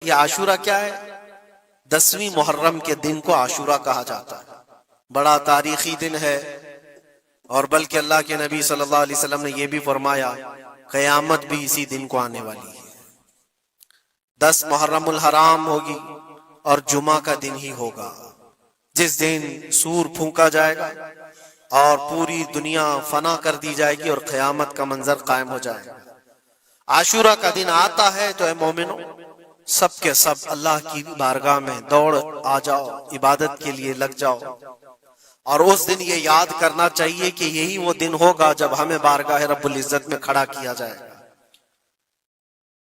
یہ عاشورہ کیا ہے؟ 10ویں محرم کے دن کو عاشورہ کہا جاتا ہے. بڑا تاریخی دن ہے، اور بلکہ اللہ کے نبی صلی اللہ علیہ وسلم نے یہ بھی فرمایا قیامت بھی اسی دن کو آنے والی ہے. 10 محرم الحرام ہوگی اور جمعہ کا دن ہی ہوگا جس دن سور پھونکا جائے گا اور پوری دنیا فنا کر دی جائے گی اور قیامت کا منظر قائم ہو جائے گا. عاشورہ کا دن آتا ہے تو اے مومنو، سب کے سب اللہ کی بارگاہ میں دوڑ آ جاؤ، عبادت کے لیے لگ جاؤ. اور اس دن یہ یاد کرنا چاہیے کہ یہی وہ دن ہوگا جب ہمیں بارگاہ رب العزت میں کھڑا کیا جائے گا.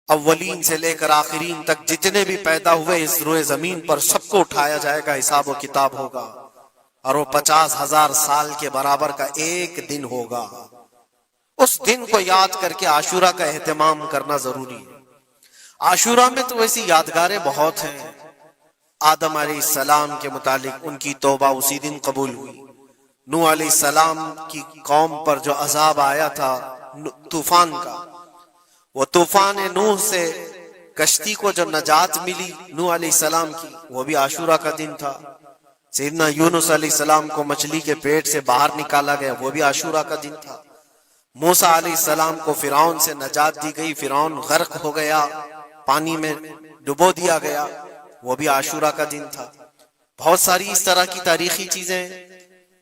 اولین سے لے کر آخرین تک جتنے بھی پیدا ہوئے اس روئے زمین پر سب کو اٹھایا جائے گا، حساب و کتاب ہوگا، اور وہ 50,000 سال کے برابر کا ایک دن ہوگا. اس دن کو یاد کر کے عاشورہ کا اہتمام کرنا ضروری ہے. عاشورہ میں تو ویسی یادگاریں بہت ہیں. آدم علیہ السلام کے متعلق ان کی توبہ اسی دن قبول ہوئی. نوح علیہ السلام کی قوم پر جو عذاب آیا تھا طوفان کا، وہ طوفان نوح سے کشتی کو جو نجات ملی نوح علیہ السلام کی، وہ بھی عاشورہ کا دن تھا. سیدنا یونس علیہ السلام کو مچھلی کے پیٹ سے باہر نکالا گیا، وہ بھی عاشورہ کا دن تھا. موسیٰ علیہ السلام کو فرعون سے نجات دی گئی، فرعون غرق ہو گیا، پانی میں ڈبو دیا گیا، وہ بھی عاشورہ کا دن تھا. بہت ساری اس طرح کی تاریخی چیزیں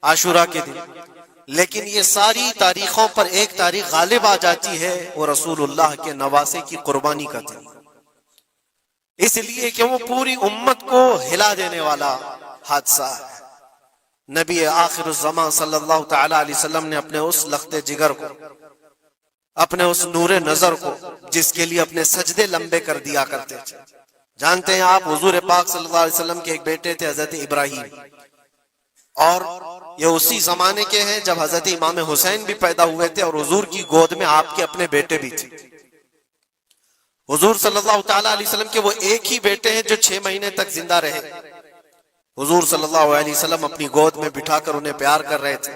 عاشورہ کے دن. لیکن یہ ساری تاریخوں پر ایک تاریخ غالب آ جاتی ہے، وہ رسول اللہ کے نواسے کی قربانی کا دن، اس لیے کہ وہ پوری امت کو ہلا دینے والا حادثہ ہے. نبی آخر الزمان صلی اللہ تعالی علیہ وسلم نے اپنے اس لخت جگر کو، اپنے اس نور نظر کو، جس کے لیے اپنے سجدے لمبے کر دیا کرتے تھے. جانتے ہیں آپ حضور پاک صلی اللہ علیہ وسلم کے ایک بیٹے تھے حضرت ابراہیم، اور یہ اسی زمانے کے ہیں جب حضرت امام حسین بھی پیدا ہوئے تھے، اور حضور کی گود میں آپ کے اپنے بیٹے بھی تھے. حضور صلی اللہ تعالی علیہ وسلم کے وہ ایک ہی بیٹے ہیں جو 6 مہینے تک زندہ رہے. حضور صلی اللہ علیہ وسلم اپنی گود میں بٹھا کر انہیں پیار کر رہے تھے،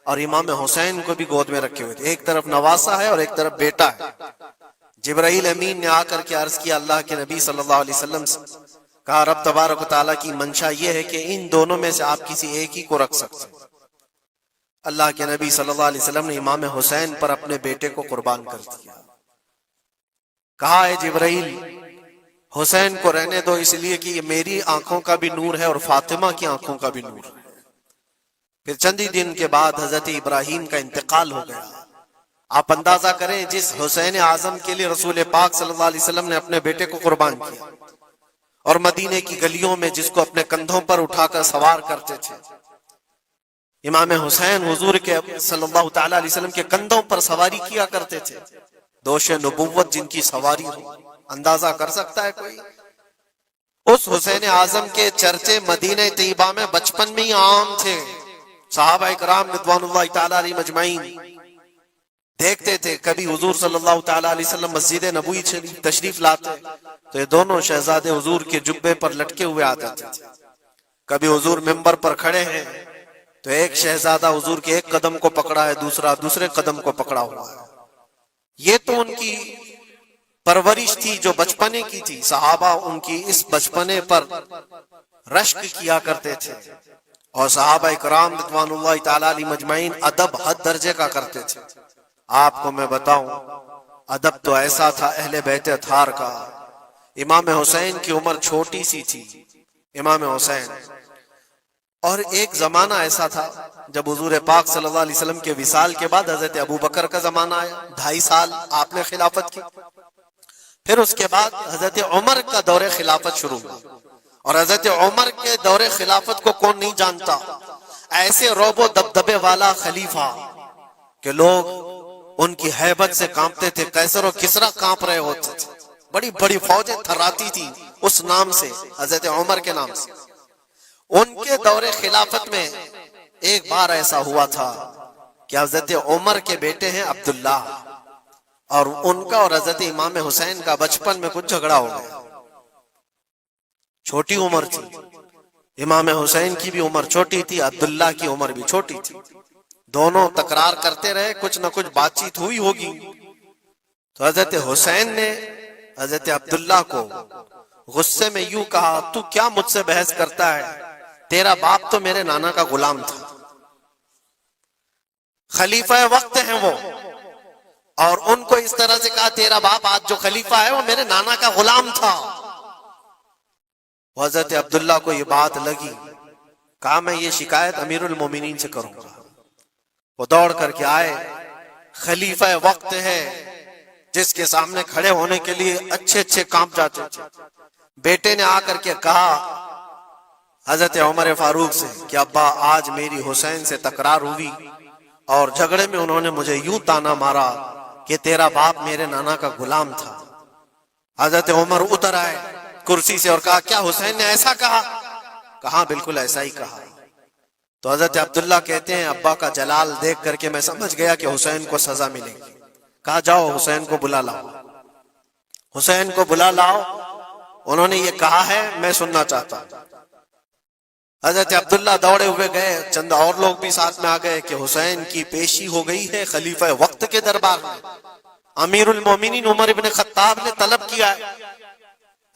اور امام حسین کو بھی گود میں رکھے ہوئے تھے. ایک طرف نواسا ہے اور ایک طرف بیٹا ہے. جبرائیل امین نے آ کر کے عرض کیا اللہ کے نبی صلی اللہ علیہ وسلم سے، کہا رب تبارک و تعالیٰ کی منشا یہ ہے کہ ان دونوں میں سے آپ کسی ایک ہی کو رکھ سکتے. اللہ کے نبی صلی اللہ علیہ وسلم نے امام حسین پر اپنے بیٹے کو قربان کر دیا. کہا اے جبرائیل، حسین کو رہنے دو، اس لیے کہ یہ میری آنکھوں کا بھی نور ہے اور فاطمہ کی آنکھوں کا بھی نور ہے. پھر چند ہی دن کے بعد حضرت ابراہیم کا انتقال ہو گیا. آپ اندازہ کریں جس حسین اعظم کے لیے رسول پاک صلی اللہ علیہ وسلم نے اپنے بیٹے کو قربان کیا، اور مدینے کی گلیوں میں جس کو اپنے کندھوں پر اٹھا کر سوار کرتے تھے. امام حسین حضور کے صلی اللہ تعالی علیہ وسلم کے کندھوں پر سواری کیا کرتے تھے. دوش نبوت جن کی سواری ہو، اندازہ کر سکتا ہے کوئی؟ اس حسین اعظم کے چرچے مدینہ طیبہ میں بچپن میں ہی عام تھے. صحابہ اکرام رضوان اللہ تعالی علیہ مجمعین دیکھتے تھے. کبھی حضور صلی اللہ تعالی علیہ وسلم مسجد نبوی تشریف لاتے تو یہ دونوں شہزادے حضور کے جبے پر لٹکے ہوئے آتے تھے. کبھی حضور ممبر پر کھڑے ہیں تو ایک شہزادہ حضور کے ایک قدم کو پکڑا ہے، دوسرا دوسرے قدم کو پکڑا ہوا ہے. یہ تو ان کی پرورش تھی جو بچپنے کی تھی. صحابہ ان کی اس بچپنے پر رشک کیا کرتے تھے، اور صحابہ اکرام رضوان اللہ تعالی علیہ مجمعین ادب حد درجے کا کرتے تھے. آپ کو میں بتاؤں، ادب تو ایسا تھا اہل بیت اطہار کا. امام حسین کی عمر چھوٹی سی تھی، امام حسین. اور ایک زمانہ ایسا تھا جب حضور پاک صلی اللہ علیہ وسلم کے وصال کے بعد حضرت ابو بکر کا زمانہ آیا. 2.5 سال آپ نے خلافت کی. پھر اس کے بعد حضرت عمر کا دور خلافت شروع ہوا. اور حضرت عمر کے دور خلافت کو کون نہیں جانتا؟ ایسے رعب و دبدبے والا خلیفہ کہ لوگ ان کی ہیبت سے کانپتے تھے. قیصر و کسریٰ کانپ رہے ہوتے تھے. بڑی بڑی فوجیں تھراتی تھی اس نام سے، حضرت عمر کے نام سے. ان کے دور خلافت میں ایک بار ایسا ہوا تھا کہ حضرت عمر کے بیٹے ہیں عبداللہ، اور ان کا اور حضرت امام حسین کا بچپن میں کچھ جھگڑا ہو گیا. چھوٹی عمر تھی، امام حسین کی بھی عمر چھوٹی تھی، عبداللہ کی عمر بھی چھوٹی تھی. دونوں تکرار کرتے رہے، کچھ نہ کچھ بات چیت ہوئی ہوگی. تو حضرت حسین نے حضرت عبداللہ کو غصے میں یوں کہا تو کیا مجھ سے بحث کرتا ہے، تیرا باپ تو میرے نانا کا غلام تھا۔ خلیفہ وقت ہیں وہ، اور ان کو اس طرح سے کہا تیرا باپ آج جو خلیفہ ہے وہ میرے نانا کا غلام تھا۔ حضرت عبداللہ کو یہ بات لگی، کہا میں یہ شکایت امیر المومنین سے کروں گا۔ وہ دوڑ کر کے آئے، خلیفہ وقت ہے جس کے سامنے کھڑے ہونے کے لیے اچھے اچھے کانپ جاتے تھے۔ بیٹے نے آ کر کے کہا حضرت عمر فاروق سے کہ ابا آج میری حسین سے تکرار ہوئی اور جھگڑے میں انہوں نے مجھے یوں تانا مارا کہ تیرا باپ میرے نانا کا غلام تھا۔ حضرت عمر اتر آئے کرسی سے اور کہا کیا حسین نے ایسا کہا؟ کہا بالکل ایسا ہی کہا۔ تو حضرت عبداللہ کہتے ہیں ابا کا جلال دیکھ کر کے میں سمجھ گیا کہ حسین کو سزا ملے گی۔ کہا جاؤ حسین کو بلا لاؤ، حسین کو بلا لاؤ، انہوں نے یہ کہا ہے میں سننا چاہتا ہوں۔ حضرت عبداللہ دوڑے ہوئے گئے، چند اور لوگ بھی ساتھ میں آ گئے کہ حسین کی پیشی ہو گئی ہے خلیفہ وقت کے دربار میں، امیر المومنین عمر ابن خطاب نے طلب کیا ہے۔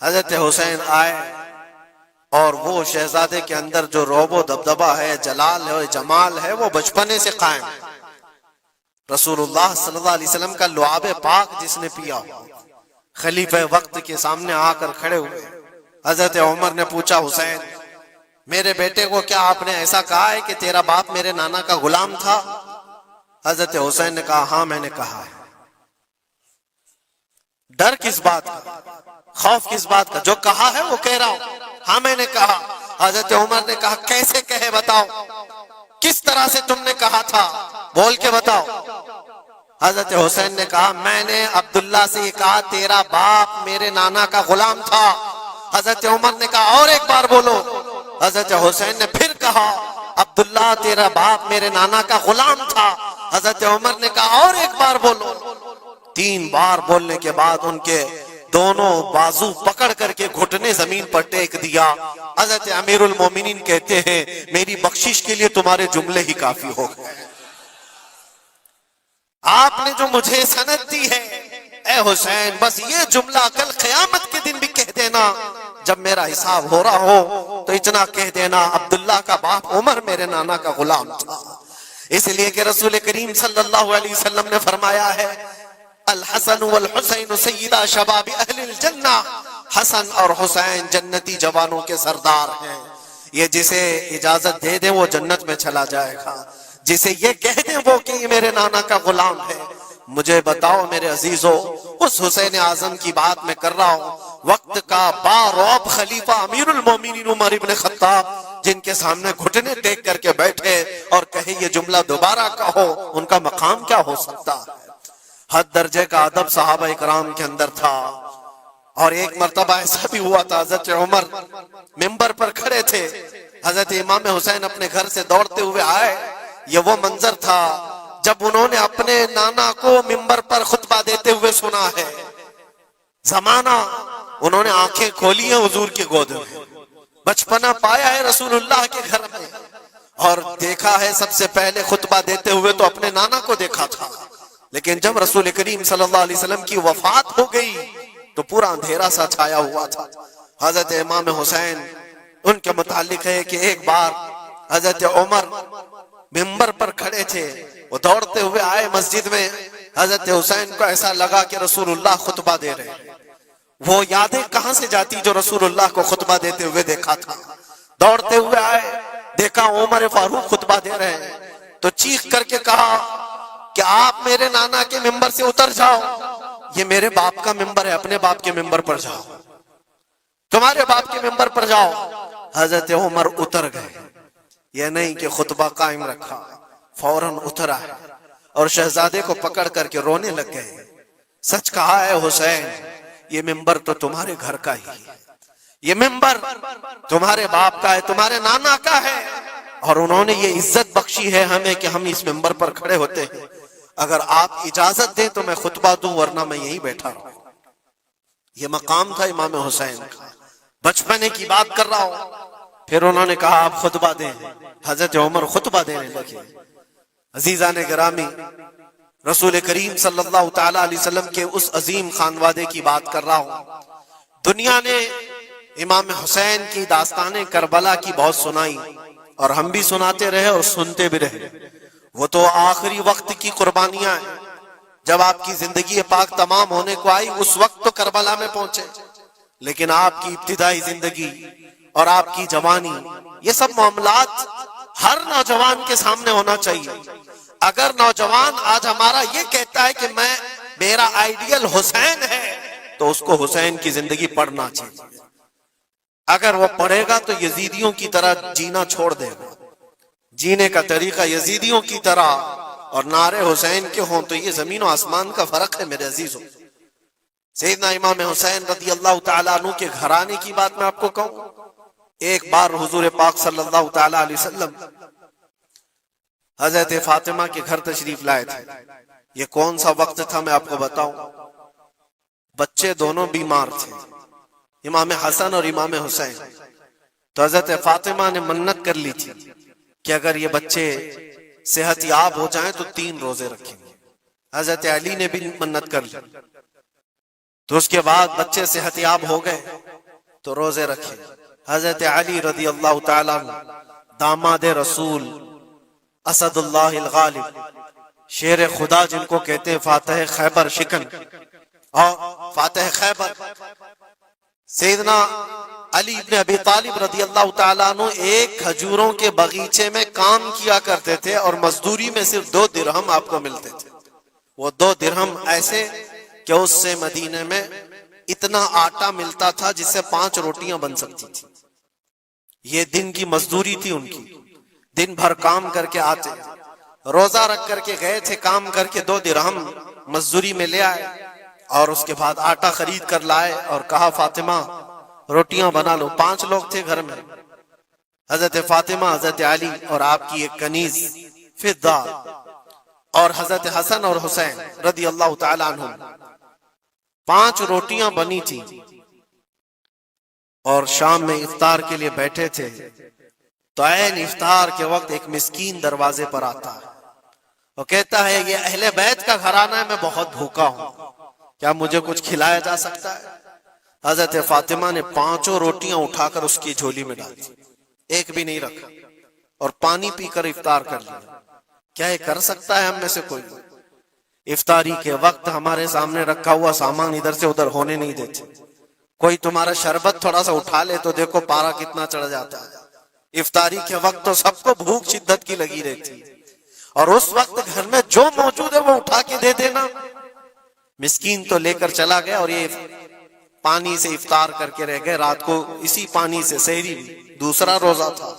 حضرت حسین آئے اور وہ شہزادے کے اندر جو رعب و دبدبہ ہے، جلال ہے، جمال ہے، وہ بچپنے سے قائم ہے۔ رسول اللہ صلی اللہ علیہ وسلم کا لعاب پاک جس نے پیا، خلیفہ وقت کے سامنے آ کر کھڑے ہوئے۔ حضرت عمر نے پوچھا حسین میرے بیٹے کو کیا آپ نے ایسا کہا ہے کہ تیرا باپ میرے نانا کا غلام تھا؟ حضرت حسین نے کہا ہاں میں نے کہا ہے۔ ڈر کس بات کا، خوف کس بات کا؟ جو کہا ہے وہ کہہ رہا ہوں، ہاں میں نے کہا۔ حضرت عمر نے کہا کیسے کہے بتاؤ، کس طرح سے تم نے کہا تھا، بول کے بتاؤ۔ حضرت حسین نے کہا میں نے عبداللہ سے یہ کہا تیرا باپ میرے نانا کا غلام تھا۔ حضرت عمر نے کہا اور ایک بار بولو۔ حضرت حسین نے پھر کہا عبداللہ تیرا باپ میرے نانا کا غلام تھا۔ حضرت عمر نے کہا اور ایک بار بولو۔ 3 بار بولنے کے بعد ان کے دونوں بازو پکڑ کر کے گھٹنے زمین پر ٹیک دیا۔ حضرت امیر المومنین کہتے ہیں میری بخشش کے لیے تمہارے جملے ہی کافی ہو گئے، آپ نے جو مجھے سند دی ہے اے حسین بس یہ جملہ کل قیامت کے دن بھی کہہ دینا، جب میرا حساب ہو رہا ہو تو اتنا کہہ دینا عبداللہ کا باپ عمر میرے نانا کا غلام تھا۔ اس لیے کہ رسول کریم صلی اللہ علیہ وسلم نے فرمایا ہے الحسن والحسین سیدہ شباب اہل الجنہ، حسن اور حسین جنتی جوانوں کے سردار ہیں۔ یہ جسے اجازت دے دیں وہ جنت میں چلا جائے گا، جسے یہ کہہ دیں وہ کہ یہ میرے نانا کا غلام ہے۔ مجھے بتاؤ میرے عزیزو، اس حسین اعظم کی بات میں کر رہا ہوں، وقت کا باروب خلیفہ امیر المومنین عمر ابن خطاب جن کے سامنے گھٹنے ٹیک کر کے بیٹھے اور کہے یہ جملہ دوبارہ کہو، ان کا مقام کیا ہو سکتا ہے؟ حد درجے کا ادب صحابہ اکرام کے اندر تھا۔ اور ایک مرتبہ ایسا بھی ہوا تھا، حضرت عمر ممبر پر کھڑے تھے، حضرت امام حسین اپنے گھر سے دوڑتے ہوئے آئے۔ یہ وہ منظر تھا جب انہوں نے اپنے نانا کو ممبر پر خطبہ دیتے ہوئے سنا ہے۔ زمانہ انہوں نے آنکھیں کھولی ہیں حضور کی گود میں، بچپنا پایا ہے رسول اللہ کے گھر میں، اور دیکھا ہے سب سے پہلے خطبہ دیتے ہوئے تو اپنے نانا کو دیکھا تھا، لیکن جب رسول کریم صلی اللہ علیہ وسلم کی وفات ہو گئی تو پورا اندھیرا سا چھایا ہوا تھا۔ حضرت امام حسین ان کے متعلق ہے کہ ایک بار حضرت عمر ممبر پر کھڑے تھے، وہ دوڑتے ہوئے آئے مسجد میں، حضرت حسین کو ایسا لگا کہ رسول اللہ خطبہ دے رہے ہیں۔ وہ یادیں کہاں سے جاتی جو رسول اللہ کو خطبہ دیتے ہوئے دیکھا تھا۔ دوڑتے ہوئے آئے، دیکھا عمر فاروق خطبہ دے رہے ہیں، تو چیخ کر کے کہا کہ آپ میرے نانا کے ممبر سے اتر جاؤ، یہ میرے باپ کا ممبر ہے، اپنے باپ کے ممبر پر جاؤ، تمہارے باپ کے ممبر پر جاؤ۔ حضرت عمر اتر گئے، یہ نہیں کہ خطبہ قائم رکھا، فوراً اتر آئے اور شہزادے کو پکڑ کر کے رونے لگ گئے۔ سچ کہا ہے حسین، یہ ممبر تو تمہارے گھر کا ہی ہے، یہ ممبر تمہارے باپ کا ہے، تمہارے نانا کا ہے، اور انہوں نے یہ عزت بخشی ہے ہمیں کہ ہم اس ممبر پر کھڑے ہوتے ہیں۔ اگر آپ اجازت دیں تو میں خطبہ دوں، ورنہ میں یہیں بیٹھا رہوں۔ یہ مقام تھا امام حسین کا، بچپنے کی بات کر رہا ہوں۔ پھر انہوں نے کہا آپ خطبہ دیں، حضرت عمر خطبہ دینے لگے۔ عزیزان گرامی، رسول کریم صلی اللہ تعالی علیہ وسلم کے اس عظیم خانوادے کی بات کر رہا ہوں۔ دنیا نے امام حسین کی داستانیں کربلا کی بہت سنائی، اور ہم بھی سناتے رہے اور سنتے بھی رہے۔ وہ تو آخری وقت کی قربانیاں ہیں، جب آپ کی زندگی پاک تمام ہونے کو آئی اس وقت تو کربلا میں پہنچے، لیکن آپ کی ابتدائی زندگی اور آپ کی جوانی، یہ سب معاملات ہر نوجوان کے سامنے ہونا چاہیے۔ اگر نوجوان آج ہمارا یہ کہتا ہے کہ میرا آئیڈیل حسین ہے، تو اس کو حسین کی زندگی پڑھنا چاہیے۔ اگر وہ پڑھے گا تو یزیدیوں کی طرح جینا چھوڑ دے گا، جینے کا طریقہ یزیدیوں کی طرح اور نعرے حسین کے ہوں تو یہ زمین و آسمان کا فرق ہے میرے عزیزوں۔ سیدنا امام حسین رضی اللہ تعالیٰ عنہ کے گھرانے کی بات میں آپ کو کہوں، ایک بار حضور پاک صلی اللہ تعالیٰ علیہ وسلم حضرت فاطمہ کے گھر تشریف لائے تھے۔ یہ کون سا وقت تھا میں آپ کو بتاؤں، بچے دونوں بیمار تھے، امام حسن اور امام حسین۔ تو حضرت فاطمہ نے منت کر لی تھی کہ اگر یہ بچے صحت یاب ہو جائیں تو 3 روزے رکھیں گے۔ حضرت علی نے بھی منت کر لی، تو اس کے بعد بچے صحت یاب ہو گئے تو روزے رکھے۔ حضرت علی رضی اللہ تعالیٰ عنہ داماد رسول، اسد اللہ الغالب، شیر خدا جن کو کہتے ہیں، فاتح خیبر شکن اور فاتح خیبر، سیدنا علی بن ابی طالب رضی اللہ تعالیٰ عنہ ایک کھجوروں کے باغیچے میں کام کیا کرتے تھے اور مزدوری میں صرف 2 درہم آپ کو ملتے تھے۔ وہ 2 درہم ایسے کہ اس سے مدینے میں اتنا آٹا ملتا تھا جس سے 5 روٹیاں بن سکتی تھی۔ یہ دن کی مزدوری تھی ان کی، دن بھر کام کر کے آتے، روزہ رکھ کر کے گئے تھے، کام کر کے 2 درہم مزدوری میں لے آئے، اور اس کے بعد آٹا خرید کر لائے اور کہا فاطمہ روٹیاں بنا لو۔ 5 لوگ تھے گھر میں، حضرت فاطمہ، حضرت علی اور آپ کی ایک کنیز فضہ، اور حضرت حسن اور حسین رضی اللہ تعالیٰ عنہ۔ 5 روٹیاں بنی تھی اور شام میں افطار کے لیے بیٹھے تھے، تو عین افطار کے وقت ایک مسکین دروازے پر آتا ہے، وہ کہتا ہے یہ اہل بیت کا گھرانہ ہے، میں بہت بھوکا ہوں، کیا مجھے کچھ کھلایا جا سکتا ہے؟ حضرت فاطمہ نے 5 روٹیاں اٹھا کر اس کی جھولی میں ڈال دی، ایک بھی نہیں رکھا، اور پانی پی کر افطار کر لیا۔ کیا یہ کر سکتا ہے ہم میں سے کوئی؟ افطاری کے وقت ہمارے سامنے رکھا ہوا سامان ادھر سے ادھر ہونے نہیں دیتے۔ کوئی تمہارا شربت تھوڑا سا اٹھا لے تو دیکھو پارا کتنا چڑھ جاتا ہے۔ افطاری کے وقت تو سب کو بھوک شدت کی لگی رہتی ہے، اور اس وقت گھر میں جو موجود ہے وہ اٹھا کے دے دینا۔ مسکین تو لے کر چلا گیا اور یہ پانی سے افطار کر کے رہ گئے، رات کو اسی پانی سے سحری، دوسرا روزہ تھا۔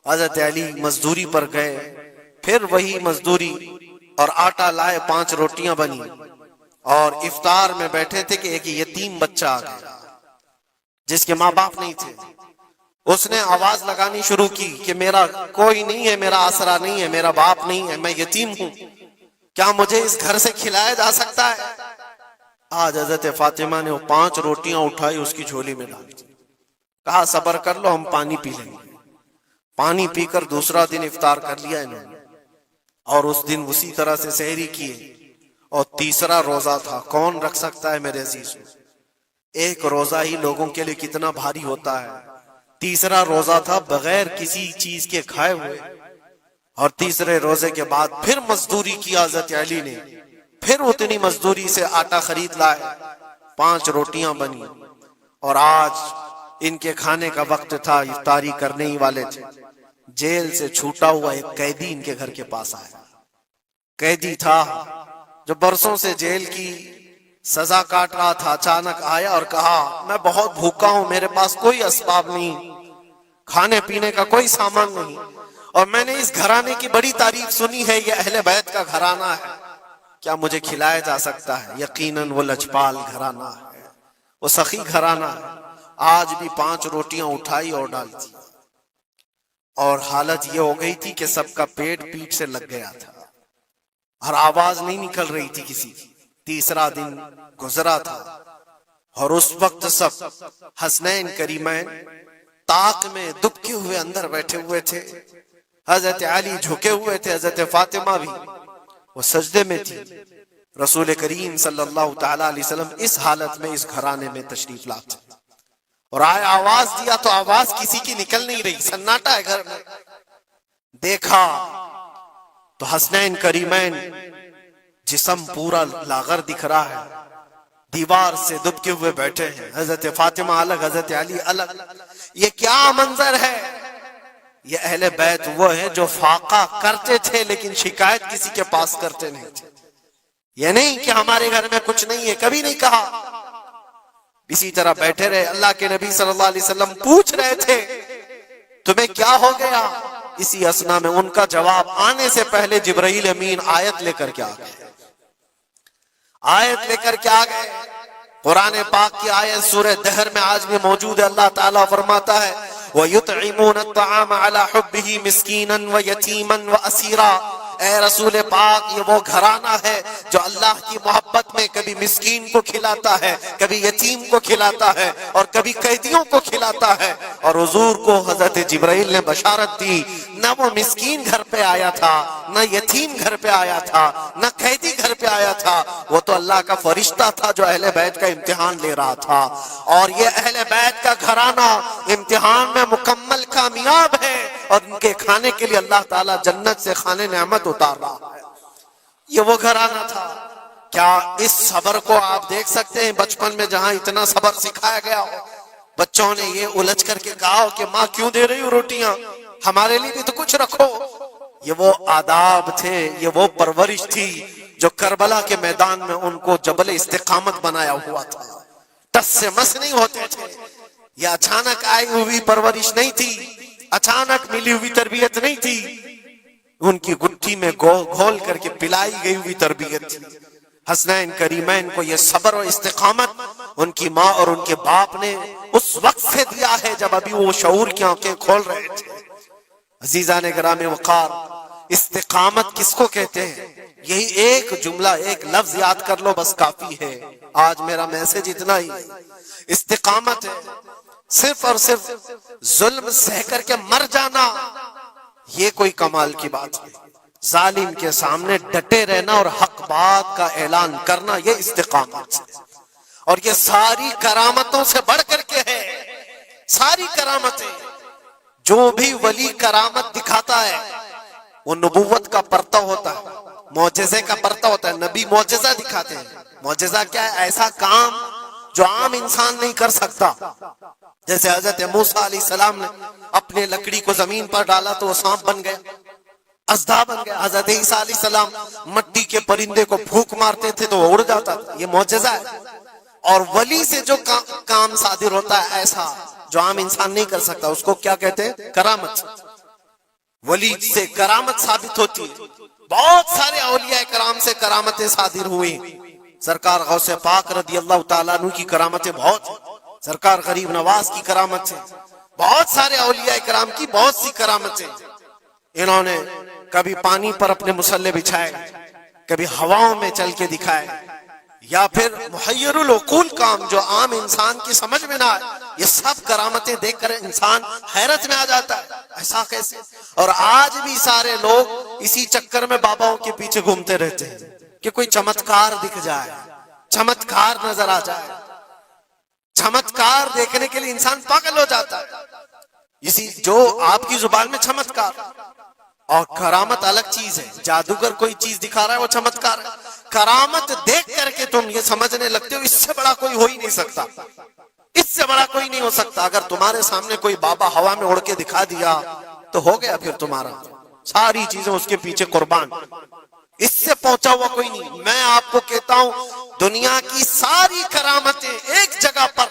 حضرت علی مزدوری پر گئے، پھر وہی مزدوری اور آٹا لائے، 5 روٹیاں بنی، اور افطار میں بیٹھے تھے کہ ایک یتیم بچہ آ گیا جس کے ماں باپ نہیں تھے۔ اس نے آواز لگانی شروع کی کہ میرا کوئی نہیں ہے، میرا آسرا نہیں ہے، میرا باپ نہیں ہے، میں یتیم ہوں، کیا مجھے اس گھر سے کھلایا جا سکتا ہے؟ آج حضرت فاطمہ نے وہ 5 روٹیاں اٹھائی، اس کی جھولی میں ڈال دی، کہا صبر کر لو، ہم پانی پی لیں گے۔ پانی پی کر دوسرا دن افطار کر لیا انہوں نے، اور اس دن اسی طرح سے سحری کیے، اور تیسرا روزہ تھا۔ کون رکھ سکتا ہے میرے عزیز؟ ایک روزہ ہی لوگوں کے لیے کتنا بھاری ہوتا ہے۔ تیسرا روزہ تھا بغیر کسی چیز کے کھائے ہوئے، اور تیسرے روزے کے بعد پھر مزدوری کی حضرت علی نے، پھر اتنی مزدوری سے آٹا خرید لائے، 5 روٹیاں بنی، اور آج ان کے کھانے کا وقت تھا، افطاری کرنے ہی والے تھے۔ جیل سے چھوٹا ہوا ایک قیدی ان کے گھر کے پاس آیا، قیدی تھا جو برسوں سے جیل کی سزا کاٹ رہا تھا، اچانک آیا اور کہا میں بہت بھوکا ہوں، میرے پاس کوئی اسباب نہیں، کھانے پینے کا کوئی سامان نہیں، اور میں نے اس گھرانے کی بڑی تعریف سنی ہے، یہ اہل بیت کا گھرانہ ہے، کیا مجھے کھلایا جا سکتا ہے؟ یقیناً وہ لجپال گھرانہ ہے، وہ سخی گھرانہ ہے۔ آج بھی 5 روٹیاں اٹھائی اور ڈال دی، اور حالت یہ ہو گئی تھی کہ سب کا پیٹ پیٹ سے لگ گیا تھا، اور آواز نہیں نکل رہی تھی کسی کی۔ تیسرا دن گزرا تھا، اور اس وقت سب حسنین کریمین طاق میں دبکے ہوئے اندر بیٹھے ہوئے تھے، حضرت علی جھکے ہوئے تھے، حضرت فاطمہ بھی وہ سجدے میں تھی۔ رسول کریم صلی اللہ تعالی علیہ وسلم اس حالت میں اس گھرانے میں تشریف لاتے، اور آئے آواز دیا تو آواز کسی کی نکل نہیں رہی، سناٹا ہے گھر میں۔ دیکھا تو حسنین کریمین، جسم پورا لاغر دکھ رہا ہے، دیوار سے دبکے ہوئے بیٹھے ہیں، حضرت فاطمہ الگ، حضرت علی الگ۔ یہ کیا منظر ہے؟ یہ اہل بیت وہ ہے جو فاقہ کرتے تھے لیکن شکایت کسی کے پاس کرتے نہیں تھے۔ یہ نہیں کہ ہمارے گھر میں کچھ نہیں ہے، کبھی نہیں کہا۔ اسی طرح بیٹھے رہے۔ اللہ کے نبی صلی اللہ علیہ وسلم پوچھ رہے تھے تمہیں کیا ہو گیا؟ اسی اسنا میں ان کا جواب آنے سے پہلے جبرائیل امین آیت لے کر کے آ گئے، آیت لے کر کے آ گئے۔ قرآن پاک کی آیت سورہ دہر میں آج بھی موجود ہے۔ اللہ تعالیٰ فرماتا ہے وَيُطْعِمُونَ الطَّعَامَ عَلَى حُبِّهِ مِسْكِينًا وَيَتِيمًا وَأَسِيرًا۔ اے رسول پاک، یہ وہ گھرانہ ہے جو اللہ کی محبت میں کبھی مسکین کو کھلاتا ہے، کبھی یتیم کو کھلاتا ہے، اور کبھی قیدیوں کو کھلاتا ہے۔ اور حضور کو حضرت جبرائیل نے بشارت دی، نہ وہ مسکین گھر پہ آیا تھا، نہ یتیم گھر پہ آیا تھا، نہ قیدی گھر پہ آیا تھا، وہ تو اللہ کا فرشتہ تھا جو اہل بیت کا امتحان لے رہا تھا۔ اور یہ اہل بیت کا گھرانہ امتحان میں مکمل کامیاب ہے، اور ان کے کھانے کے لیے اللہ تعالیٰ جنت سے کھانے نعمت اتار رہا ہے۔ یہ وہ گھرانہ تھا۔ کیا اس صبر کو آپ دیکھ سکتے ہیں بچپن میں جہاں اتنا صبر سکھایا گیا ہو؟ بچوں نے یہ الجھ کر کے کہا ہو کہ ماں کیوں دے رہی ہو روٹیاں، ہمارے لیے بھی تو کچھ رکھو۔ یہ وہ آداب تھے، یہ وہ پرورش تھی جو کربلا کے میدان میں ان کو جبل استقامت بنایا ہوا تھا۔ ٹس سے مس نہیں ہوتے تھے۔ یہ اچانک آئی ہوئی پرورش نہیں تھی، اچانک ملی ہوئی تربیت نہیں تھی، ان کی گٹھی میں گھول کر کے پلائی گئی ہوئی تربیت تھی۔ حسنین کریمین کو یہ صبر و استقامت ان کی ماں اور ان کے باپ نے اس وقت سے دیا ہے جب ابھی وہ شعور کی آنکھیں کھول رہے تھے۔ عزیزان گرامی وقار، استقامت کس کو کہتے ہیں؟ یہی ایک جملہ، ایک لفظ یاد کر لو بس کافی ہے۔ آج میرا میسج اتنا ہی۔ استقامت ہے صرف اور صرف ظلم سہ کر کے مر جانا، یہ کوئی کمال کی بات نہیں۔ ظالم کے سامنے ڈٹے رہنا اور حق بات کا اعلان کرنا، یہ استقامت ہے۔ اور یہ ساری کرامتوں سے بڑھ کر کے ہے۔ ساری کرامتیں، جو بھی ولی کرامت دکھاتا ہے وہ نبوت کا پرتو ہوتا ہے، معجزے کا پرتو ہوتا ہے۔ نبی معجزہ دکھاتے ہیں۔ معجزہ کیا ہے؟ ایسا کام جو عام انسان نہیں کر سکتا۔ جیسے حضرت موسیٰ علیہ السلام نے اپنے لکڑی کو زمین پر ڈالا تو وہ سانپ بن گیا، اژدھا بن گیا۔ حضرت عیسیٰ علیہ السلام مٹی کے پرندے کو پھونک مارتے تھے تو وہ اڑ جاتا تھا۔ یہ معجزہ ہے۔ اور ولی سے جو کام صادر ہوتا ہے ایسا جو عام انسان نہیں کر سکتا، اس کو کیا کہتے ہیں؟ کرامت۔ ولی سے کرامت ثابت ہوتی ہے۔ بہت سارے اولیاء کرام سے کرامتیں صادر ہوئی۔ سرکار غوث پاک رضی اللہ تعالیٰ عنہ کی کرامتیں بہت ہیں، سرکار غریب نواز کی کرامت ہے، بہت سارے اولیاء کرام کی بہت سی کرامتیں۔ انہوں نے کبھی پانی پر اپنے مصلے بچھائے، کبھی ہواؤں میں چل کے دکھائے، یا پھر محیر العقول کام جو عام انسان کی سمجھ میں نہ آئے، یہ سب کرامتیں دیکھ کر انسان حیرت میں آ جاتا ہے، ایسا کیسے؟ اور آج بھی سارے لوگ اسی چکر میں باباؤں کے پیچھے گھومتے رہتے ہیں کہ کوئی چمتکار دکھ جائے، چمتکار نظر آ جائے۔ چمتکار دیکھنے کے لیے انسان پاگل ہو جاتا ہے۔ اسی جو آپ کی زبان میں چمتکار اور کرامت الگ چیز ہے۔ جادوگر کوئی چیز دکھا رہا ہے وہ چمتکار ہے۔ کرامت دیکھ کر کے تم یہ سمجھنے لگتے ہو اس سے بڑا کوئی ہو ہی نہیں سکتا، اس سے بڑا کوئی نہیں ہو سکتا۔ اگر تمہارے سامنے کوئی بابا ہوا میں اڑ کے دکھا دیا تو ہو گیا پھر تمہارا، ساری چیزیں اس کے پیچھے قربان۔ اس سے پہنچا ہوا کوئی نہیں۔ میں آپ کو کہتا ہوں دنیا کی ساری کرامتیں ایک جگہ پر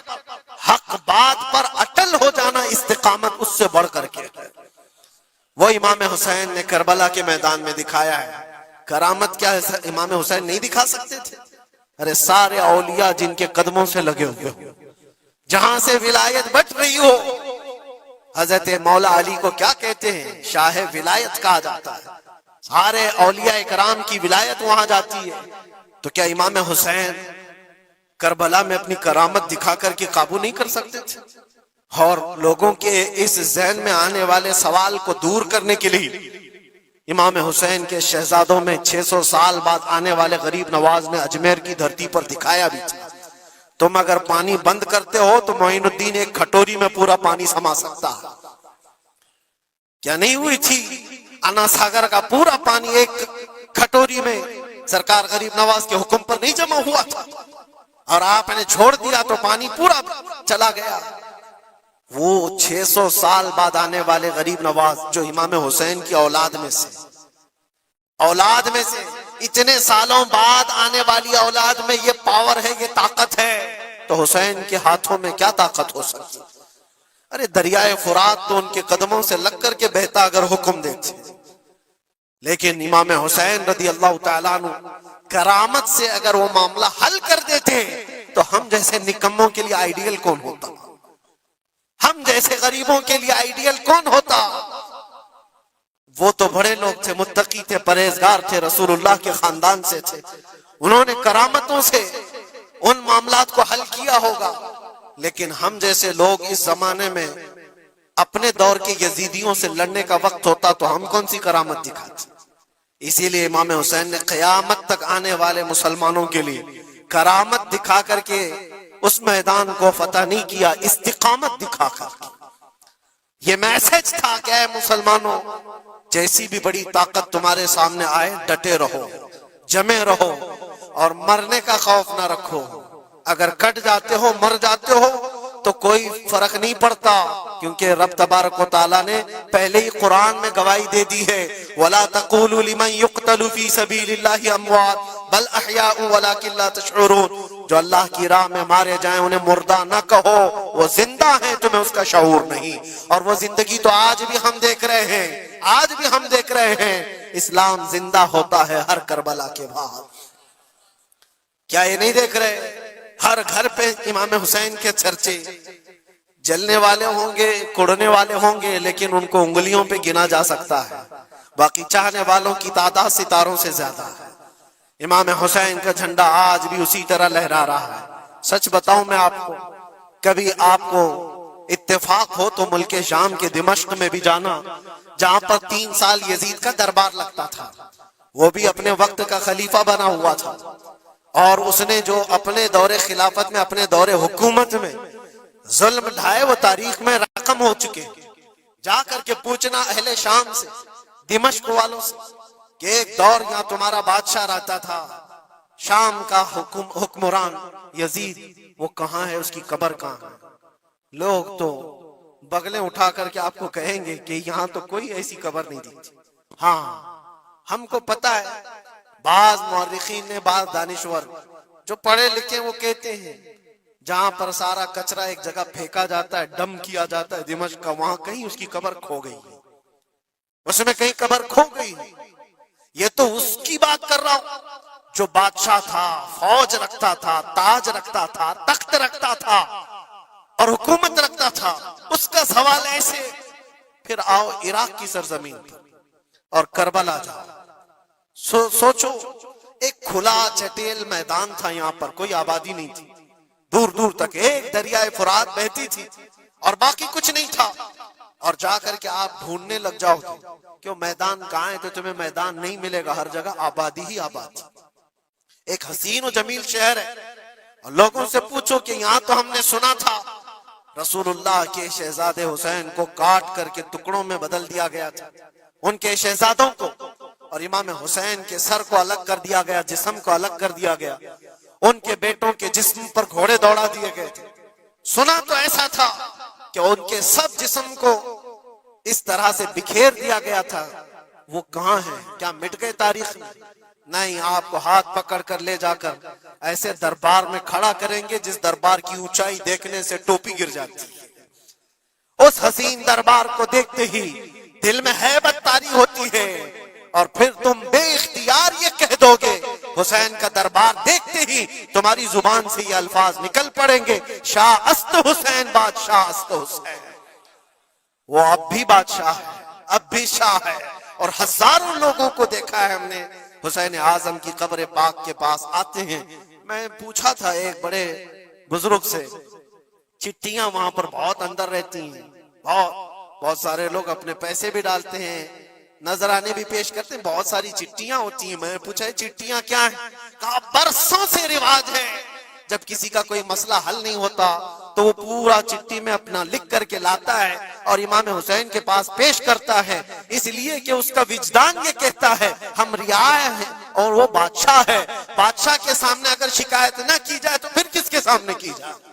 حق بات پر اٹل ہو جانا استقامت اس سے بڑھ کر کے ہے۔ وہ امام حسین نے کربلا کے میدان میں دکھایا ہے۔ کرامت کیا ہے امام حسین نہیں دکھا سکتے تھے؟ ارے سارے اولیاء جن کے قدموں سے لگے ہوئے ہو، جہاں سے ولایت بٹ رہی ہو، حضرت مولا علی کو کیا کہتے ہیں؟ شاہ ولایت کہا جاتا ہے۔ سارے اولیاء کرام کی ولایت وہاں جاتی ہے۔ تو کیا امام حسین کربلا میں اپنی کرامت دکھا کر کے قابو نہیں کر سکتے تھے؟ اور لوگوں کے اس ذہن میں آنے والے سوال کو دور کرنے کے لیے امام حسین کے شہزادوں میں 600 سال بعد آنے والے غریب نواز نے اجمیر کی دھرتی پر دکھایا بھی تھا۔ تم اگر پانی بند کرتے ہو تو معین الدین ایک کھٹوری میں پورا پانی سما سکتا ہے. کیا نہیں ہوئی تھی انا ساگر کا پورا پانی ایک کھٹوری میں سرکار غریب نواز کے حکم پر نہیں جمع ہوا تھا, اور آپ نے چھوڑ دیا تو پانی پورا چلا گیا. وہ 600 سال بعد آنے والے غریب نواز جو امام حسین کی اولاد میں سے اتنے سالوں بعد آنے والی اولاد میں یہ پاور ہے, یہ طاقت ہے, تو حسین کے ہاتھوں میں کیا طاقت ہو سکتی؟ ارے دریائے فرات تو ان کے قدموں سے لگ کر کے بہتا اگر حکم دیتے, لیکن امام حسین رضی اللہ تعالیٰ عنہ کرامت سے اگر وہ معاملہ حل کر دیتے تو ہم جیسے نکموں کے لیے آئیڈیل کون ہوتا؟ ہم جیسے غریبوں کے لیے آئیڈیل کون ہوتا؟ وہ تو بڑے لوگ تھے, متقی تھے, پرہیزگار تھے, رسول اللہ کے خاندان سے تھے, انہوں نے کرامتوں سے ان معاملات کو حل کیا ہوگا. لیکن ہم جیسے لوگ اس زمانے میں اپنے دور کے یزیدیوں سے لڑنے کا وقت ہوتا تو ہم کون سی کرامت دکھاتے؟ اسی لیے امام حسین نے قیامت تک آنے والے مسلمانوں کے لیے کرامت دکھا کر کے اس میدان کو فتح نہیں کیا, استقامت دکھا کر. یہ میسج تھا کہ اے مسلمانوں, جیسی بھی بڑی طاقت تمہارے سامنے آئے ڈٹے رہو, جمے رہو, اور مرنے کا خوف نہ رکھو. اگر کٹ جاتے ہو, مر جاتے ہو تو کوئی فرق نہیں پڑتا, کیونکہ رب تبارک و تعالیٰ نے پہلے ہی قرآن میں گواہی دے دی ہے, وَلَا تَقُولُوا لِمَنْ يُقْتَلُ فِي سَبِيلِ اللَّهِ أَمْوَاتٌ بَلْ أَحْيَاءٌ وَلَكِنْ لَا تَشْعُرُونَ. جو اللہ کی راہ میں مارے جائیں انہیں مردہ نہ کہو, وہ زندہ ہیں, تمہیں اس کا شعور نہیں. اور وہ زندگی تو آج بھی ہم دیکھ رہے ہیں, اسلام زندہ ہوتا ہے ہر کربلا کے بعد. کیا یہ نہیں دیکھ رہے؟ ہر گھر پہ امام حسین کے چرچے, جلنے والے ہوں گے, کڑنے والے ہوں گے, لیکن ان کو انگلیوں پہ گنا جا سکتا ہے, باقی چاہنے والوں کی تعداد ستاروں سے زیادہ ہے. امام حسین کا جھنڈا آج بھی اسی طرح لہرا رہا ہے. سچ بتاؤں میں آپ کو, کبھی آپ کو اتفاق ہو تو ملک شام کے دمشق میں بھی جانا, جہاں پر 3 سال یزید کا دربار لگتا تھا. وہ بھی اپنے وقت کا خلیفہ بنا ہوا تھا, اور اس نے جو اپنے دور خلافت میں, اپنے دور حکومت میں ظلم ڈھائے وہ تاریخ میں رقم ہو چکے. جا کر کے پوچھنا اہل شام سے, دمشق والوں سے, کہ ایک دور یہاں تمہارا بادشاہ رہتا تھا, شام کا حکمران یزید, وہ کہاں ہے, اس کی قبر کہاں ہے؟ لوگ تو بغلیں اٹھا کر کے آپ کو کہیں گے کہ یہاں تو کوئی ایسی قبر نہیں دی تھی. ہاں ہم کو پتا ہے, بعض مورخین نے, بعض دانشور جو پڑھے لکھے وہ کہتے ہیں جہاں پر سارا کچرا ایک جگہ پھینکا جاتا ہے, ڈم کیا جاتا ہے دمشق کا, وہاں کہیں اس کی قبر کھو گئی ہے, اس میں کہیں قبر کھو گئی. یہ تو اس کی بات کر رہا ہوں جو بادشاہ تھا, فوج رکھتا تھا, تاج رکھتا تھا, تخت رکھتا تھا اور حکومت رکھتا تھا. اس کا سوال ایسے. پھر آؤ عراق کی سرزمین پر اور کربلا جاؤ, سوچو, ایک کھلا چٹیل میدان تھا, یہاں پر کوئی آبادی نہیں تھی, دور دور تک ایک دریائے فرات بہتی تھی اور باقی کچھ نہیں تھا. اور جا کر کے آپ ڈھونڈنے لگ جاؤ کہ میدان کہاں ہے, تو تمہیں میدان نہیں ملے گا, ہر جگہ آبادی ہی آبادی. ایک حسین و جمیل شہر ہے, اور لوگوں سے پوچھو کہ یہاں تو ہم نے سنا تھا رسول اللہ کے شہزادے حسین کو کاٹ کر کے ٹکڑوں میں بدل دیا گیا تھا, ان کے شہزادوں کو, اور امام حسین کے سر کو الگ کر دیا گیا, جسم کو الگ کر دیا گیا, ان کے بیٹوں کے جسم پر گھوڑے دوڑا دیے گئے تھے. سنا تو ایسا تھا کہ ان کے سب جسم کو اس طرح سے بکھیر دیا گیا تھا. وہ کہاں ہیں؟ کیا مٹ گئے تاریخ میں؟ نہیں, آپ کو ہاتھ پکڑ کر لے جا کر ایسے دربار میں کھڑا کریں گے جس دربار کی اونچائی دیکھنے سے ٹوپی گر جاتی ہے. اس حسین دربار کو دیکھتے ہی دل میں ہیبت طاری ہوتی ہے, اور پھر تم بے اختیار یہ کہہ دو گے, حسین کا دربار دیکھتے ہی تمہاری زبان سے یہ الفاظ نکل پڑیں گے, شاہ است حسین, بادشاہ است حسین. وہ اب بھی بادشاہ ہے, اب بھی شاہ ہے, اور ہزاروں لوگوں کو دیکھا ہے ہم نے حسین اعظم کی قبر پاک کے پاس آتے ہیں. میں پوچھا تھا ایک بڑے بزرگ سے, چٹیاں وہاں پر بہت اندر رہتی ہیں, بہت سارے لوگ اپنے پیسے بھی ڈالتے ہیں, نذرانے بھی پیش کرتے ہیں, بہت ساری چٹیاں ہوتی ہیں. میں پوچھا چٹیاں کیا ہیں؟ کہا برسوں سے رواج ہے جب کسی کا کوئی مسئلہ حل نہیں ہوتا تو وہ پورا چٹھی میں اپنا لکھ کر کے لاتا ہے اور امام حسین کے پاس پیش کرتا ہے، اس لیے کہ اس کا وجدان یہ کہتا ہے ہم رعایا ہیں اور وہ بادشاہ ہے، بادشاہ کے سامنے اگر شکایت نہ کی جائے تو پھر کس کے سامنے کی جائے؟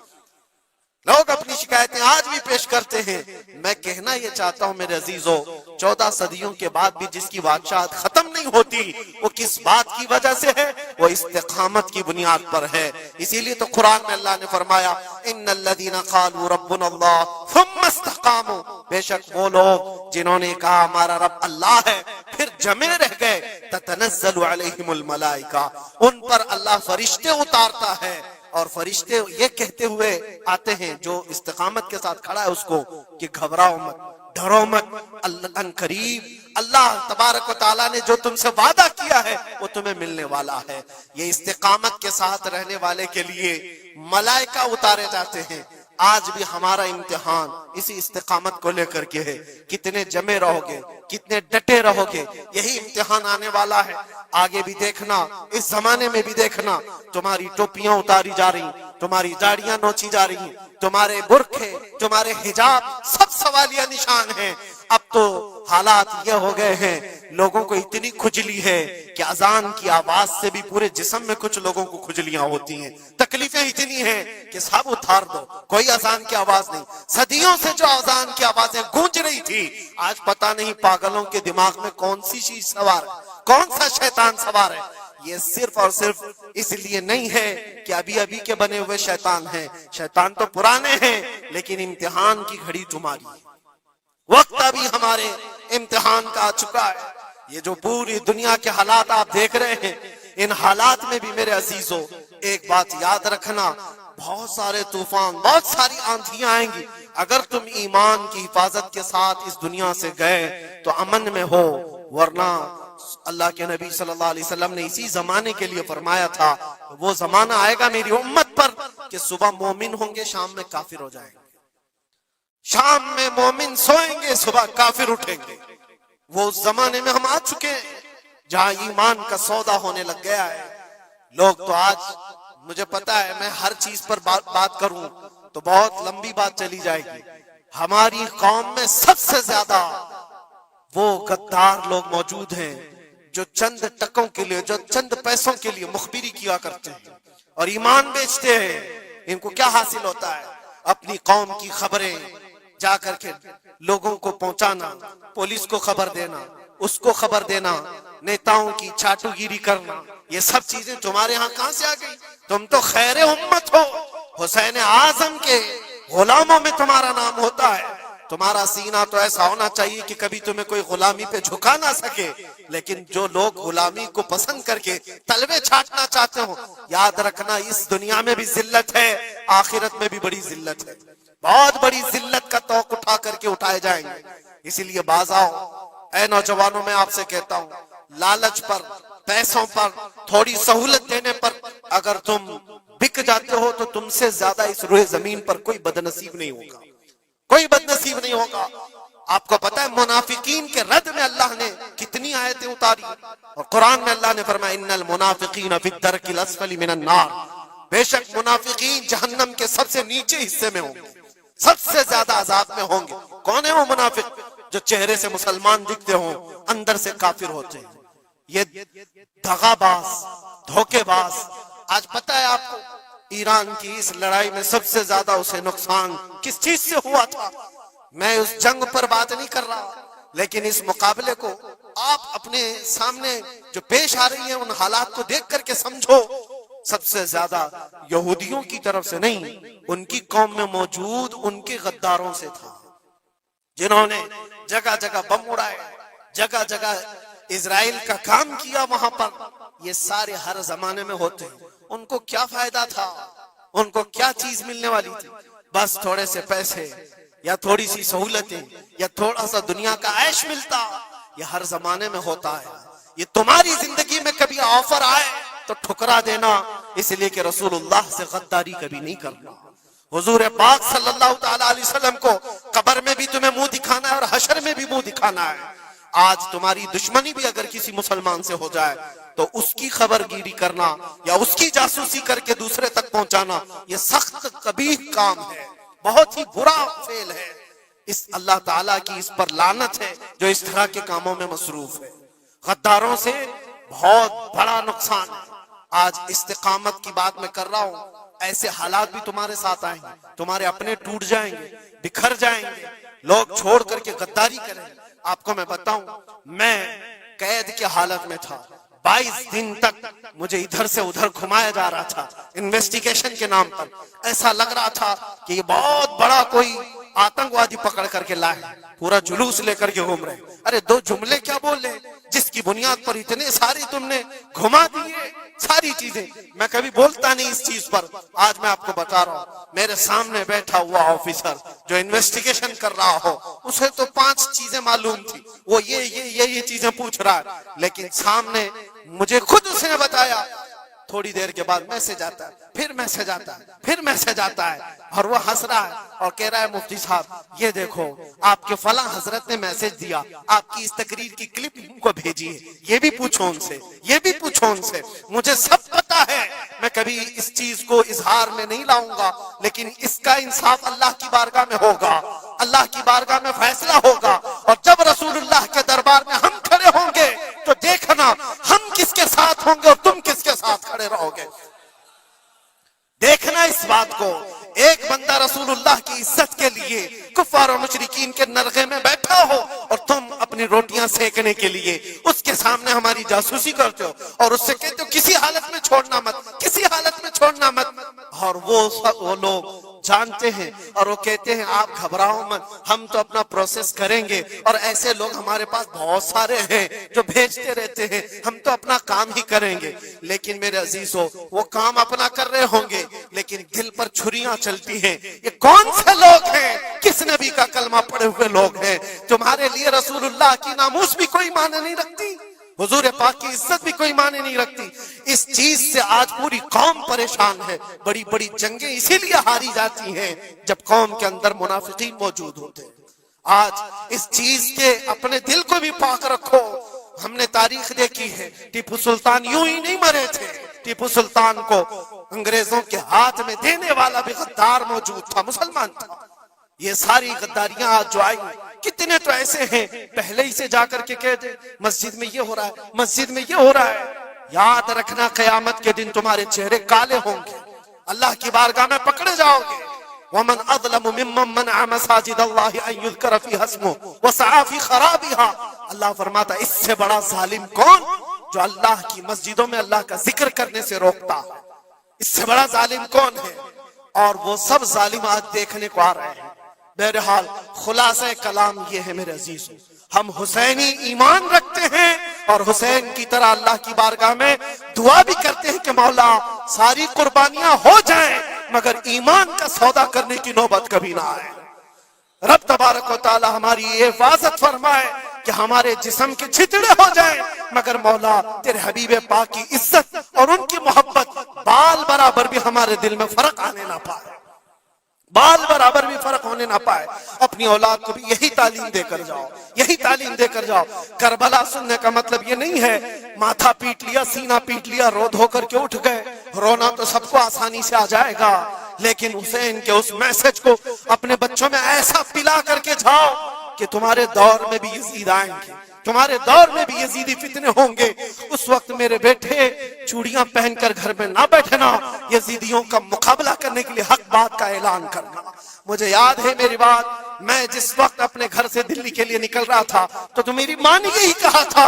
لوگ اپنی شکایتیں آج بھی پیش کرتے ہیں۔ میں کہنا یہ چاہتا ہوں میرے عزیزو، 14 صدیوں کے بعد بھی جس کی بادشاہت ختم نہیں ہوتی وہ کس بات کی وجہ سے ہے؟ وہ استقامت کی بنیاد پر ہے۔ اسی لیے تو قرآن میں اللہ نے فرمایا ان الذین قالوا ربنا اللہ ثم استقاموا، بے شک وہ لوگ جنہوں نے کہا ہمارا رب اللہ ہے پھر جمے رہ گئے، تتنزل علیہم الملائکہ، ان پر اللہ فرشتے اتارتا ہے، اور فرشتے یہ کہتے ہوئے آتے ہیں جو استقامت کے ساتھ کھڑا ہے اس کو کہ گھبراؤ مت، ڈرو مت، ان قریب اللہ تبارک و تعالیٰ نے جو تم سے وعدہ کیا ہے وہ تمہیں ملنے والا ہے۔ یہ استقامت کے ساتھ رہنے والے کے لیے ملائکہ اتارے جاتے ہیں۔ آج بھی ہمارا امتحان اسی استقامت کو لے کر کے ہے، کتنے جمے رہو گے، کتنے ڈٹے رہو گے، یہی امتحان آنے والا ہے۔ آگے بھی دیکھنا، اس زمانے میں بھی دیکھنا، تمہاری ٹوپیاں اتاری جا رہی، تمہاری داڑیاں نوچی جا رہی، تمہارے برقعے، تمہارے حجاب سب سوالیہ نشان ہیں۔ اب تو حالات یہ ہو گئے ہیں، لوگوں کو اتنی کھجلی ہے کہ اذان کی آواز سے بھی پورے جسم میں کچھ لوگوں کو کھجلیاں ہوتی ہیں، تکلیفیں اتنی ہیں کہ سب اتار دو، کوئی اذان کی آواز نہیں۔ صدیوں سے جو اذان کی آوازیں گونج رہی تھی، آج پتہ نہیں پاگلوں کے دماغ میں کون سی چیز سوار ہے، کون سا شیطان سوار ہے۔ یہ صرف اور صرف اس لیے نہیں ہے کہ ابھی ابھی کے بنے ہوئے شیطان ہیں، شیطان تو پرانے ہیں، لیکن امتحان کی گھڑی تمہاری ہے، وقت ابھی ہمارے امتحان کا آ چکا ہے۔ یہ جو پوری دنیا کے حالات آپ دیکھ رہے ہیں، ان حالات میں بھی میرے عزیزو ایک بات یاد رکھنا، بہت سارے طوفان، بہت ساری آندھیاں آئیں گی، اگر تم ایمان کی حفاظت کے ساتھ اس دنیا سے گئے تو امن میں ہو، ورنہ اللہ کے نبی صلی اللہ علیہ وسلم نے اسی زمانے کے لیے فرمایا تھا وہ زمانہ آئے گا میری امت پر کہ صبح مومن ہوں گے، شام میں کافر ہو جائیں گے، شام میں مومن سوئیں گے، صبح کافر اٹھیں گے۔ وہ اس زمانے میں ہم آ چکے ہیں جہاں ایمان کا سودا ہونے لگ گیا ہے۔ لوگ تو آج، مجھے پتا ہے میں ہر چیز پر بات کروں تو بہت لمبی بات چلی جائے گی، ہماری قوم میں سب سے زیادہ وہ غدار لوگ موجود ہیں جو چند ٹکوں کے لیے، جو چند پیسوں کے لیے مخبری کیا کرتے ہیں اور ایمان بیچتے ہیں۔ ان کو کیا حاصل ہوتا ہے؟ اپنی قوم کی خبریں جا کر کے لوگوں کو پہنچانا، پولیس کو خبر دینا، اس کو خبر دینا، نیتاؤں کی چاٹو گیری کرنا، یہ سب چیزیں تمہارے ہاں کہاں سے آ گئی؟ تم تو خیر امت ہو، حسین اعظم کے غلاموں میں تمہارا نام ہوتا ہے۔ تمہارا سینہ تو ایسا ہونا چاہیے کہ کبھی تمہیں کوئی غلامی پہ جھکا نہ سکے، لیکن جو لوگ غلامی کو پسند کر کے تلوے چھاٹنا چاہتے ہو، یاد رکھنا اس دنیا میں بھی ذلت ہے، آخرت میں بھی بڑی ذلت ہے، بہت بڑی ذلت کا توق اٹھا کر کے اٹھائے جائیں گے۔ اسی لیے باز آؤ اے نوجوانوں، میں آپ سے کہتا ہوں، لالچ پر، پیسوں پر، تھوڑی سہولت دینے پر اگر تم بک جاتے ہو تو تم سے زیادہ اس روئے زمین پر کوئی بدنصیب نہیں ہوگا، کوئی بدنصیب نہیں ہوگا۔ آپ کو پتا ہے منافقین کے رد میں اللہ نے کتنی آیتیں اتاری، اور قرآن میں اللہ نے فرمایا ان المنافقین فی الدرک الاسفل من النار، بے شک منافقین جہنم کے سب سے نیچے حصے میں ہوں گے، سب سے زیادہ عذاب میں ہوں گے۔ کون ہے وہ منافق؟ جو چہرے سے مسلمان دکھتے ہوں، اندر سے کافر ہوتے ہیں۔ یہ دغا باز، دھوکے باز۔ آج پتہ ہے آپ کو ایران کی اس لڑائی میں سب سے زیادہ اسے نقصان کس چیز سے ہوا تھا؟ میں اس جنگ پر بات نہیں کر رہا، لیکن اس مقابلے کو آپ اپنے سامنے جو پیش آ رہی ہیں ان حالات کو دیکھ کر کے سمجھو۔ سب سے زیادہ یہودیوں کی طرف سے نہیں، ان کی قوم میں موجود ان کے غداروں سے تھا، جنہوں نے جگہ جگہ بم اڑائے، جگہ جگہ اسرائیل کا کام کیا وہاں پر۔ یہ سارے ہر زمانے میں ہوتے ہیں۔ ان کو کیا فائدہ تھا؟ ان کو کیا چیز ملنے والی تھی؟ بس تھوڑے سے پیسے یا تھوڑی سی سہولتیں یا تھوڑا سا دنیا کا عیش ملتا۔ یہ ہر زمانے میں ہوتا ہے۔ یہ تمہاری زندگی میں کبھی آفر آئے تو ٹھکرا دینا، اس لیے کہ رسول اللہ سے غداری کبھی نہیں کرنا۔ حضور پاک صلی اللہ تعالی علیہ وسلم کو قبر میں بھی تمہیں منہ دکھانا ہے اور حشر میں بھی منہ دکھانا ہے۔ آج تمہاری دشمنی بھی اگر کسی مسلمان سے ہو جائے تو اس کی خبر گیری کرنا یا اس کی جاسوسی کر کے دوسرے تک پہنچانا یہ سخت قبیح کام ہے، بہت ہی برا فعل ہے۔ اس اللہ تعالیٰ کی اس پر لعنت ہے جو اس طرح کے کاموں میں مصروف ہے۔ غداروں سے بہت بڑا نقصان ہے۔ آج استقامت کی بات میں کر رہا ہوں، ایسے حالات بھی تمہارے ساتھ آئیں گے، تمہارے اپنے ٹوٹ جائیں گے، بکھر جائیں گے، لوگ چھوڑ کر کے غداری کریں گے۔ آپ کو میں بتاؤں، میں قید کی حالت میں تھا، 22 دن تک مجھے ادھر سے ادھر گھمایا جا رہا تھا انویسٹیگیشن کے نام پر۔ ایسا لگ رہا تھا کہ یہ بہت بڑا کوئی آتنکوادی پکڑ کر کے لائے، پورا جلوس لے کر کے گھوم رہے۔ ارے دو جملے کیا بول لے جس کی بنیاد پر اتنے ساری تم نے گھما دیے ساری چیزیں۔ میں کبھی بولتا نہیں اس چیز پر، آج میں آپ کو بتا رہا ہوں۔ میرے سامنے بیٹھا ہوا آفیسر جو انویسٹیگیشن کر رہا ہو، اسے تو 5 چیزیں معلوم تھی، وہ یہ چیزیں پوچھ رہا ہے، لیکن سامنے مجھے خود اس نے بتایا تھوڑی دیر کے بعد میسج آتا ہے، پھر میسج آتا ہے، پھر میسج آتا ہے، اور وہ ہنس رہا ہے اور کہہ رہا ہے مفتی صاحب یہ دیکھو آپ کے فلاں حضرت نے میسج دیا، آپ کی اس تقریر کی کلپ ان کو بھیجی ہے، یہ بھی پوچھو ان سے، یہ بھی پوچھو ان سے۔ مجھے سب پتا ہے، میں کبھی اس چیز کو اظہار میں نہیں لاؤں گا، لیکن اس کا انصاف اللہ کی بارگاہ میں ہوگا، اللہ کی بارگاہ میں فیصلہ ہوگا، اور جب رسول اللہ کے دربار میں ہم کھڑے ہوں گے تو دیکھنا ہم کس کے ساتھ ہوں گے اور تم کس کے ساتھ کھڑے رہو گے۔ دیکھنا اس بات کو، ایک بندہ رسول اللہ کی عزت کے لیے کفار و مشرکین کے نرغے میں بیٹھا ہو اور تم اپنی روٹیاں سیکنے کے لیے اس کے سامنے ہماری جاسوسی کرتے ہو اور اس سے کہتے ہو کسی حالت میں چھوڑنا مت، کسی حالت میں چھوڑنا مت، اور وہ لوگ جانتے ہیں اور وہ کہتے ہیں آپ گھبراؤ مت، ہم تو اپنا پروسیس کریں گے، اور ایسے لوگ ہمارے پاس بہت سارے ہیں جو بھیجتے رہتے ہیں، ہم تو اپنا کام ہی کریں گے۔ لیکن میرے عزیزو، وہ کام اپنا کر رہے ہوں گے لیکن دل پر چھریاں چلتی ہیں۔ یہ کون سے لوگ ہیں؟ کس نبی کا کلمہ پڑھے ہوئے لوگ ہیں؟ تمہارے لیے رسول اللہ کی ناموس بھی کوئی معنی نہیں رکھتی، حضور پاک کی عزت بھی کوئی معنی نہیں رکھتی۔ اس چیز سے آج پوری قوم پریشان ہے۔ بڑی بڑی جنگیں اسی لیے ہاری جاتی ہیں جب قوم کے اندر منافقین موجود ہوتے ہیں۔ آج اس چیز کے اپنے دل کو بھی پاک رکھو۔ ہم نے تاریخ دیکھی ہے، ٹیپو سلطان یوں ہی نہیں مرے تھے، ٹیپو سلطان کو انگریزوں کے ہاتھ میں دینے والا بھی غدار موجود تھا، مسلمان تھا۔ یہ ساری غداریاں آج جو آئی، کتنے تو ایسے ہیں پہلے ہی سے جا کر کے کہہ دے مسجد میں یہ ہو رہا ہے، مسجد میں یہ ہو رہا ہے۔ یاد رکھنا قیامت کے دن تمہارے چہرے کالے ہوں گے، اللہ کی بارگاہ میں پکڑے جاؤ گے۔ وَمَنْ أَظْلَمُ مِمَّنْ مَنَعَ مَسَاجِدَ اللَّهِ أَن يُذْكَرَ فِيهَا اسْمُهُ وَسَعَىٰ فِي خَرَابِهَا۔ اللہ فرماتا اس سے بڑا ظالم کون جو اللہ کی مسجدوں میں اللہ کا ذکر کرنے سے روکتا ہے؟ اس سے بڑا ظالم کون ہے؟ اور وہ سب ظالم آج دیکھنے کو آ رہے ہیں۔ بہرحال خلاصہ کلام یہ ہے میرے عزیزو، ہم حسینی ایمان رکھتے ہیں اور حسین کی طرح اللہ کی بارگاہ میں دعا بھی کرتے ہیں کہ مولا ساری قربانیاں ہو جائیں مگر ایمان کا سودا کرنے کی نوبت کبھی نہ آئے۔ رب تبارک و تعالی ہماری یہ حفاظت فرمائے کہ ہمارے جسم کے چھتڑے ہو جائیں مگر مولا تیرے حبیب پاک کی عزت اور ان کی محبت بال برابر بھی ہمارے دل میں فرق آنے نہ پائے، بال برابر بھی فرق ہونے نہ پائے۔ اپنی اولاد کو بھی یہی تعلیم دے کر جاؤ، یہی تعلیم دے کر جاؤ۔ کربلا سننے کا مطلب یہ نہیں ہے ماتھا پیٹ لیا، سینہ پیٹ لیا، رو دھو کر کے اٹھ گئے۔ رونا تو سب کو آسانی سے آ جائے گا، لیکن حسین کے اس میسج کو اپنے بچوں میں ایسا پلا کر کے جاؤ کہ تمہارے دور میں بھی یزید آئیں گے، تمہارے دور میں بھی یزیدی فتنے ہوں گے۔ اس وقت میرے بیٹے چوڑیاں پہن کر گھر میں نہ بیٹھنا، یزیدیوں کا مقابلہ کرنے کے لیے حق بات کا اعلان کرنا۔ مجھے یاد ہے میری بات، میں جس وقت اپنے گھر سے دلی کے لیے نکل رہا تھا تو میری ماں نے یہی کہا تھا